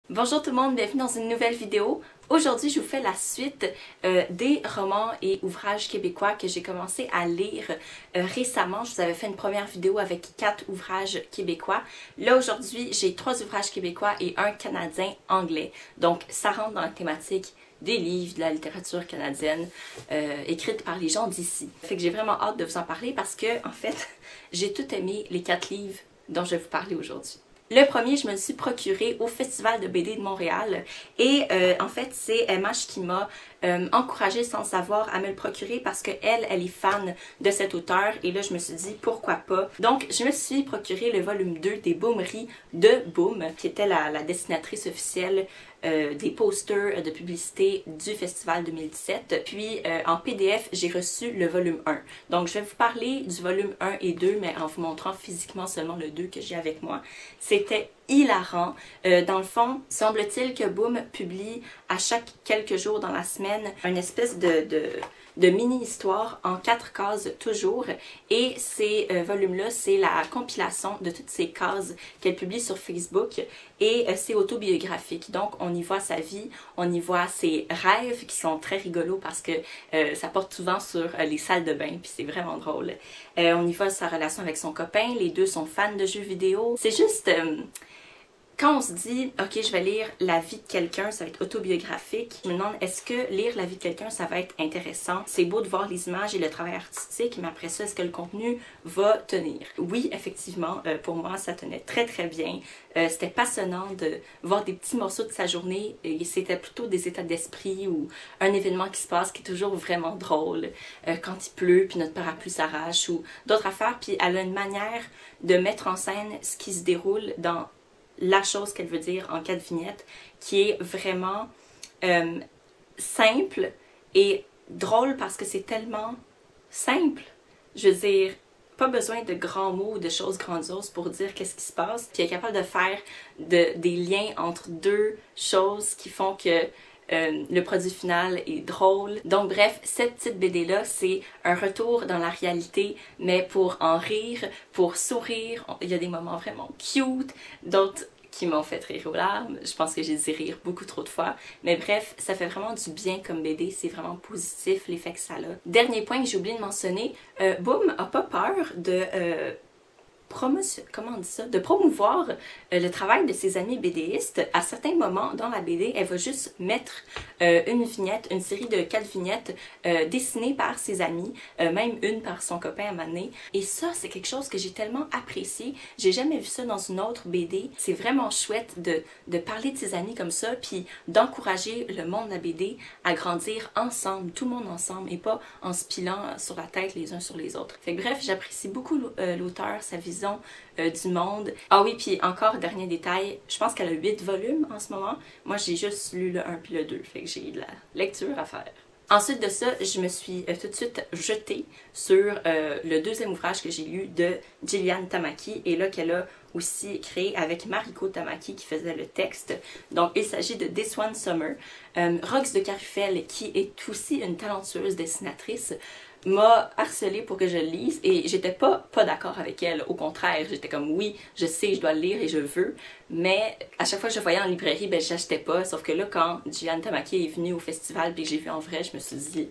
Bonjour tout le monde, bienvenue dans une nouvelle vidéo. Aujourd'hui, je vous fais la suite des romans et ouvrages québécois que j'ai commencé à lire récemment. Je vous avais fait une première vidéo avec 4 ouvrages québécois. Là, aujourd'hui, j'ai 3 ouvrages québécois et un canadien anglais. Donc, ça rentre dans la thématique des livres, de la littérature canadienne écrite par les gens d'ici. Fait que j'ai vraiment hâte de vous en parler parce que, en fait, j'ai tout aimé les 4 livres dont je vais vous parler aujourd'hui. Le premier, je me le suis procuré au Festival de BD de Montréal et en fait, c'est Emmache qui m'a encouragée sans le savoir à me le procurer parce qu'elle est fan de cet auteur et là, je me suis dit pourquoi pas. Donc, je me suis procuré le volume 2 des Boomeries de Boom, qui était la dessinatrice officielle des posters de publicité du Festival 2017. Puis en PDF, j'ai reçu le volume 1. Donc je vais vous parler du volume 1 et 2, mais en vous montrant physiquement seulement le 2 que j'ai avec moi. C'était hilarant. Dans le fond, semble-t-il que Boom publie à chaque quelques jours dans la semaine une espèce de mini-histoire en 4 cases toujours. Et ces volumes-là, c'est la compilation de toutes ces cases qu'elle publie sur Facebook. Et c'est autobiographique. Donc, on y voit sa vie, on y voit ses rêves qui sont très rigolos parce que ça porte souvent sur les salles de bain, puis c'est vraiment drôle. On y voit sa relation avec son copain, les deux sont fans de jeux vidéo. C'est juste... quand on se dit, ok, je vais lire la vie de quelqu'un, ça va être autobiographique, je me demande, est-ce que lire la vie de quelqu'un, ça va être intéressant? C'est beau de voir les images et le travail artistique, mais après ça, est-ce que le contenu va tenir? Oui, effectivement, pour moi, ça tenait très très bien. C'était passionnant de voir des petits morceaux de sa journée, et c'était plutôt des états d'esprit ou un événement qui se passe qui est toujours vraiment drôle. Quand il pleut, puis notre parapluie s'arrache, ou d'autres affaires, puis elle a une manière de mettre en scène ce qui se déroule dans la chose qu'elle veut dire en 4 vignettes, qui est vraiment simple et drôle parce que c'est tellement simple. Je veux dire, pas besoin de grands mots ou de choses grandioses pour dire qu'est-ce qui se passe. Puis elle est capable de faire des liens entre deux choses qui font que le produit final est drôle. Donc bref, cette petite BD-là, c'est un retour dans la réalité, mais pour en rire, pour sourire. Il y a des moments vraiment cute, d'autres qui m'ont fait rire aux larmes. Je pense que j'ai dit rire beaucoup trop de fois. Mais bref, ça fait vraiment du bien comme BD. C'est vraiment positif l'effet que ça a. Dernier point que j'ai oublié de mentionner, Boom a pas peur de... comment on dit ça? De promouvoir le travail de ses amis BDistes. À certains moments dans la BD, elle va juste mettre une vignette, une série de 4 vignettes dessinées par ses amis, même une par son copain à un moment donné. Et ça, c'est quelque chose que j'ai tellement apprécié. J'ai jamais vu ça dans une autre BD. C'est vraiment chouette de parler de ses amis comme ça, puis d'encourager le monde de la BD à grandir ensemble, tout le monde ensemble, et pas en se pilant sur la tête les uns sur les autres. Fait que bref, j'apprécie beaucoup l'auteur, sa vision du monde. Ah oui, puis encore, dernier détail, je pense qu'elle a 8 volumes en ce moment. Moi, j'ai juste lu le 1 puis le 2, fait que j'ai de la lecture à faire. Ensuite de ça, je me suis tout de suite jetée sur le deuxième ouvrage que j'ai lu de Gillian Tamaki, et là qu'elle a aussi créé avec Mariko Tamaki qui faisait le texte. Donc il s'agit de This One Summer. Rox de Carufel, qui est aussi une talentueuse dessinatrice, m'a harcelée pour que je le lise et j'étais pas d'accord avec elle. Au contraire, j'étais comme oui, je sais, je dois le lire et je veux, mais à chaque fois que je le voyais en librairie, ben j'achetais pas. Sauf que là, quand Gillian Tamaki est venue au festival et que j'ai vu en vrai, je me suis dit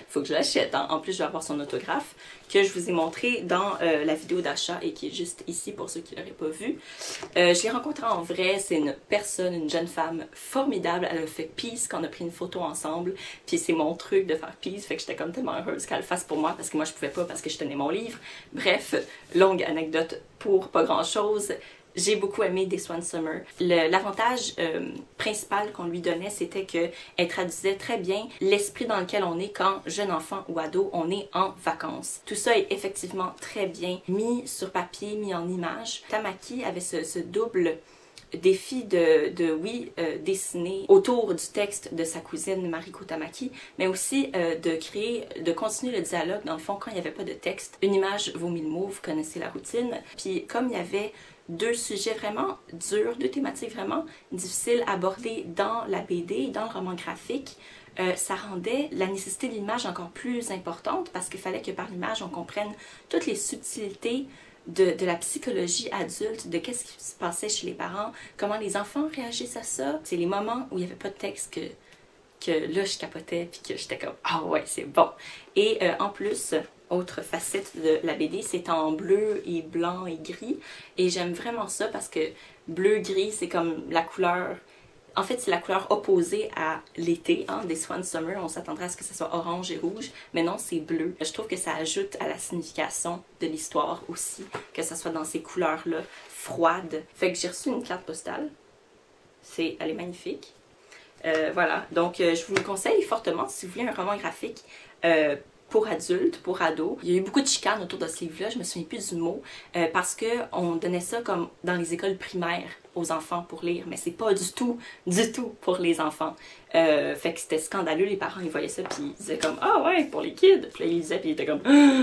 faut que je l'achète. En plus, je vais avoir son autographe que je vous ai montré dans la vidéo d'achat et qui est juste ici pour ceux qui l'auraient pas vu. Je l'ai rencontrée en vrai, c'est une personne, une jeune femme formidable. Elle a fait peace quand on a pris une photo ensemble, puis c'est mon truc de faire peace, fait que j'étais comme tellement heureuse qu'elle le fasse pour moi parce que moi je pouvais pas parce que je tenais mon livre. Bref, longue anecdote pour pas grand chose. J'ai beaucoup aimé This One Summer. L'avantage principal qu'on lui donnait, c'était qu'elle traduisait très bien l'esprit dans lequel on est quand jeune enfant ou ado, on est en vacances. Tout ça est effectivement très bien mis sur papier, mis en images. Tamaki avait ce double défi dessiner autour du texte de sa cousine Mariko Tamaki, mais aussi de continuer le dialogue. Dans le fond, quand il n'y avait pas de texte, une image vaut 1000 mots, vous connaissez la routine. Puis comme il y avait 2 sujets vraiment durs, 2 thématiques vraiment difficiles à aborder dans la BD et dans le roman graphique, ça rendait la nécessité de l'image encore plus importante parce qu'il fallait que par l'image on comprenne toutes les subtilités de la psychologie adulte, de qu'est-ce qui se passait chez les parents, comment les enfants réagissent à ça. C'est les moments où il n'y avait pas de texte que là, je capotais, puis que j'étais comme « Ah ouais, c'est bon! » Et en plus, autre facette de la BD, c'est en bleu et blanc et gris. Et j'aime vraiment ça parce que bleu-gris, c'est comme la couleur... En fait, c'est la couleur opposée à l'été, hein, des Swan Summer. On s'attendrait à ce que ce soit orange et rouge, mais non, c'est bleu. Je trouve que ça ajoute à la signification de l'histoire aussi, que ça soit dans ces couleurs-là, froides. Fait que j'ai reçu une carte postale. Elle est magnifique. Voilà, donc je vous le conseille fortement si vous voulez un roman graphique pour adultes, pour ados. Il y a eu beaucoup de chicanes autour de ce livre-là, je me souviens plus du mot, parce qu'on donnait ça comme dans les écoles primaires aux enfants pour lire, mais c'est pas du tout pour les enfants. Fait que c'était scandaleux, les parents ils voyaient ça puis ils disaient comme « Ah ouais, pour les kids! » Puis là ils lisaient puis ils étaient comme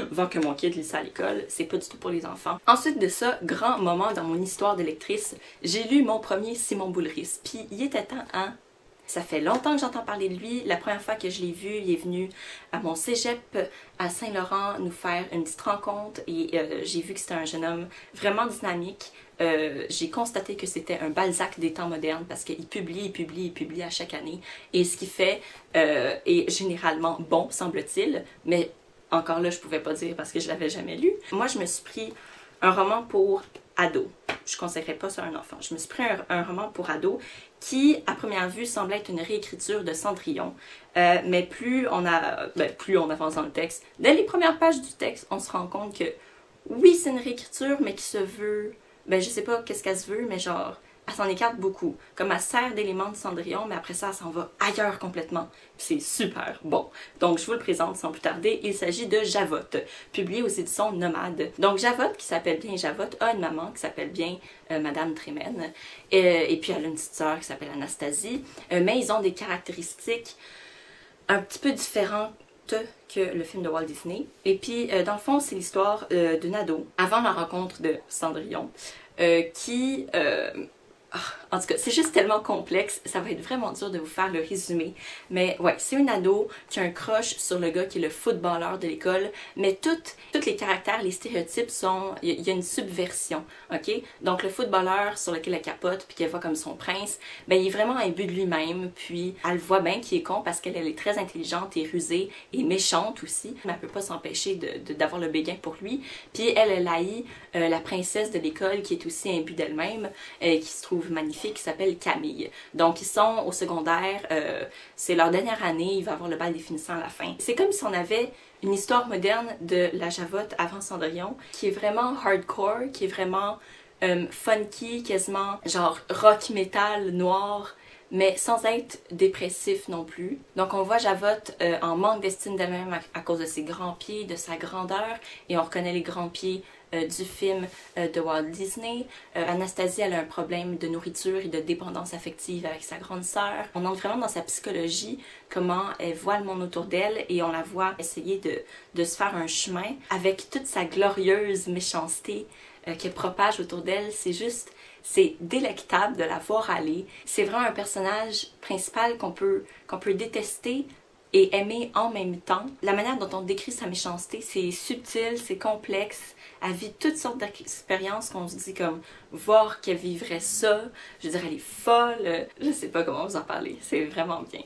« Va que mon kid lit ça à l'école, c'est pas du tout pour les enfants. » Ensuite de ça, grand moment dans mon histoire de lectrice, j'ai lu mon premier Simon Boulris, puis il était temps, hein? Ça fait longtemps que j'entends parler de lui. La première fois que je l'ai vu, il est venu à mon cégep à Saint-Laurent nous faire une petite rencontre et j'ai vu que c'était un jeune homme vraiment dynamique. J'ai constaté que c'était un Balzac des temps modernes parce qu'il publie à chaque année. Et ce qu'il fait est généralement bon, semble-t-il, mais encore là, je pouvais pas dire parce que je l'avais jamais lu. Moi, je me suis pris un roman pour ado. Je ne conseillerais pas ça à un enfant. Je me suis pris un roman pour ado qui, à première vue, semblait être une réécriture de Cendrillon. Mais plus on avance dans le texte, dès les premières pages du texte, on se rend compte que oui, c'est une réécriture, mais qui se veut... je sais pas qu'est-ce qu'elle se veut, mais genre... Elle s'en écarte beaucoup. Comme elle sert d'éléments de Cendrillon, mais après ça, elle s'en va ailleurs complètement. C'est super bon. Donc, je vous le présente sans plus tarder. Il s'agit de Javotte, publié aux éditions Nomade. Donc, Javotte, qui s'appelle bien Javotte, a une maman qui s'appelle bien Madame Trémène. Et puis, elle a une petite sœur qui s'appelle Anastasie. Mais ils ont des caractéristiques un petit peu différentes que le film de Walt Disney. Et puis, dans le fond, c'est l'histoire d'une ado, avant la rencontre de Cendrillon, qui... en tout cas, c'est juste tellement complexe, ça va être vraiment dur de vous faire le résumé. Mais ouais, c'est une ado qui a un crush sur le gars qui est le footballeur de l'école, mais tous les caractères, les stéréotypes sont... Il y a une subversion, ok? Donc le footballeur sur lequel elle capote, puis qu'elle voit comme son prince, il est vraiment imbu de lui-même, puis elle voit bien qu'il est con parce qu'elle est très intelligente et rusée et méchante aussi, mais elle peut pas s'empêcher d'avoir le béguin pour lui. Puis elle haït la princesse de l'école qui est aussi imbue d'elle-même, qui se trouve magnifique, qui s'appelle Camille. Donc ils sont au secondaire, c'est leur dernière année, il va y avoir le bal des finissants à la fin. C'est comme si on avait une histoire moderne de la Javotte avant Cendrillon, qui est vraiment hardcore, qui est vraiment funky, quasiment genre rock metal noir, mais sans être dépressif non plus. Donc on voit Javotte en manque d'estime d'elle-même à cause de ses grands pieds, de sa grandeur, et on reconnaît les grands pieds du film de Walt Disney. Anastasie, elle a un problème de nourriture et de dépendance affective avec sa grande sœur. On entre vraiment dans sa psychologie, comment elle voit le monde autour d'elle et on la voit essayer de se faire un chemin avec toute sa glorieuse méchanceté qu'elle propage autour d'elle. C'est délectable de la voir aller. C'est vraiment un personnage principal qu'on peut détester et aimer en même temps. La manière dont on décrit sa méchanceté, c'est subtil, c'est complexe. Elle vit toutes sortes d'expériences qu'on se dit comme voir qu'elle vivrait ça. Je veux dire, elle est folle. Je sais pas comment vous en parler. C'est vraiment bien.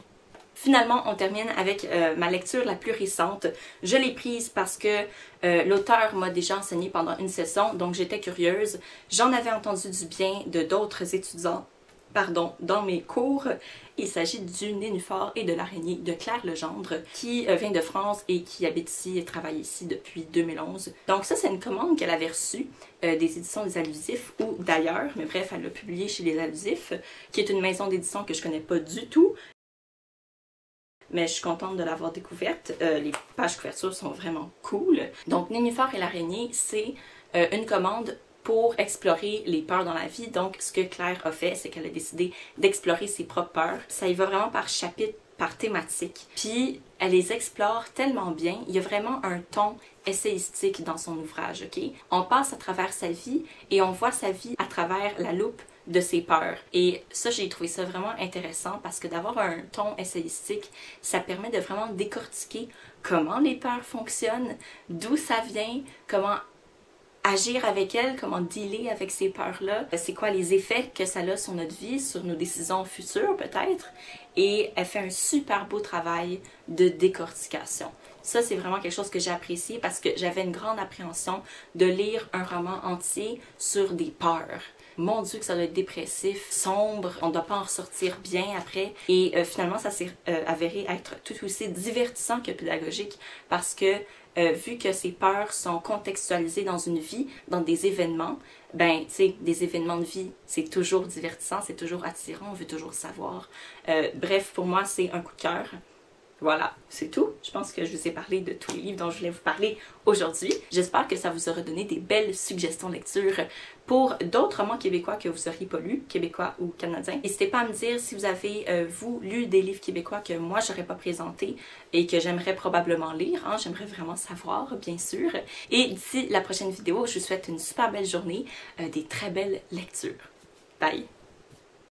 Finalement, on termine avec ma lecture la plus récente. Je l'ai prise parce que l'auteur m'a déjà enseigné pendant une session, donc j'étais curieuse. J'en avais entendu du bien de d'autres étudiants dans mes cours. Il s'agit du Nénuphar et de l'araignée de Claire Legendre, qui vient de France et qui habite ici et travaille ici depuis 2011. Donc ça, c'est une commande qu'elle avait reçue des éditions des Allusifs ou d'ailleurs, mais bref, elle l'a publié chez les Allusifs, qui est une maison d'édition que je connais pas du tout. Mais je suis contente de l'avoir découverte. Les pages couverture sont vraiment cool. Donc, Nénuphar et l'araignée, c'est une commande pour explorer les peurs dans la vie. Donc, ce que Claire a fait, c'est qu'elle a décidé d'explorer ses propres peurs. Ça y va vraiment par chapitre, par thématique. Puis, elle les explore tellement bien. Il y a vraiment un ton essayistique dans son ouvrage, ok? On passe à travers sa vie et on voit sa vie à travers la loupe de ses peurs. Et ça, j'ai trouvé ça vraiment intéressant parce que d'avoir un ton essayistique, ça permet de vraiment décortiquer comment les peurs fonctionnent, d'où ça vient, comment agir avec elles, comment dealer avec ces peurs-là, c'est quoi les effets que ça a sur notre vie, sur nos décisions futures peut-être. Et elle fait un super beau travail de décortication. Ça, c'est vraiment quelque chose que j'ai apprécié parce que j'avais une grande appréhension de lire un roman entier sur des peurs. Mon Dieu que ça doit être dépressif, sombre, on ne doit pas en ressortir bien après. Et finalement, ça s'est avéré être tout aussi divertissant que pédagogique parce que vu que ces peurs sont contextualisées dans une vie, dans des événements, ben, tu sais, des événements de vie, c'est toujours divertissant, c'est toujours attirant, on veut toujours savoir. Bref, pour moi, c'est un coup de cœur. Voilà, c'est tout. Je pense que je vous ai parlé de tous les livres dont je voulais vous parler aujourd'hui. J'espère que ça vous aura donné des belles suggestions de lecture pour d'autres romans québécois que vous n'auriez pas lus, québécois ou canadiens. N'hésitez pas à me dire si vous avez, vous, lu des livres québécois que moi, j'aurais pas présentés et que j'aimerais probablement lire. Hein? J'aimerais vraiment savoir, bien sûr. Et d'ici la prochaine vidéo, je vous souhaite une super belle journée, des très belles lectures. Bye!